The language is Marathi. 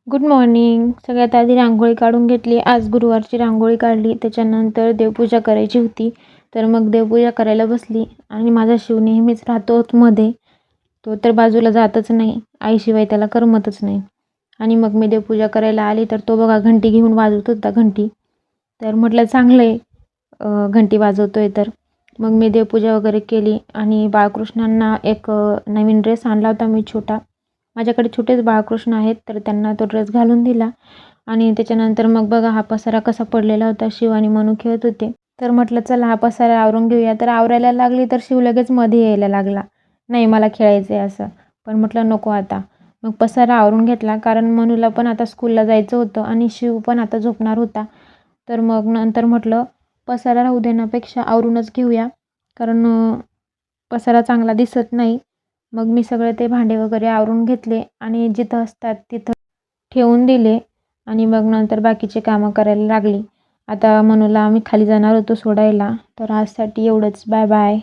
Good morning. सगळ्यात आधी रांगोळी काढून घेतली. आज गुरुवारची रांगोळी काढली. त्याच्यानंतर देवपूजा करायची होती. तर मग देवपूजा करायला बसली आणि माझा शिव नेहमीच राहतो मध्ये. तो तर बाजूला जातच नाही. आईशिवाय त्याला करमतच नाही. आणि मग मी देवपूजा करायला आली तर तो बघा घंटी घेऊन वाजवत होता घंटी. तर म्हटलं चांगलं आहे घंटी वाजवतोय तर. मग मी देवपूजा वगैरे केली आणि बाळकृष्णांना एक नवीन ड्रेस आणला होता मी छोटा. माझ्याकडे छोटेच बाळकृष्ण आहेत तर त्यांना तो ड्रेस घालून दिला. आणि त्याच्यानंतर मग बघा हा पसारा कसा पडलेला होता. शिव आणि मनू खेळत होते. तर म्हटलं चला हा पसारा आवरून घेऊया. तर आवरायला लागली तर शिव लगेच मध्ये यायला लागला. नाही मला खेळायचं आहे असं. पण म्हटलं नको आता. मग पसारा आवरून घेतला कारण मनूला पण आता स्कूलला जायचं होतं आणि शिव पण आता झोपणार होता. तर मग नंतर म्हटलं पसारा राहू देण्यापेक्षा आवरूनच घेऊया कारण पसारा चांगला दिसत नाही. मग मी सगळे ते भांडे वगैरे आवरून घेतले आणि जिथं असतात तिथं ठेवून दिले आणि मग नंतर बाकीचे कामं करायला लागली. आता मनूला आम्ही खाली जाणार होतो सोडायला. तर आजसाठी एवढंच. Bye bye.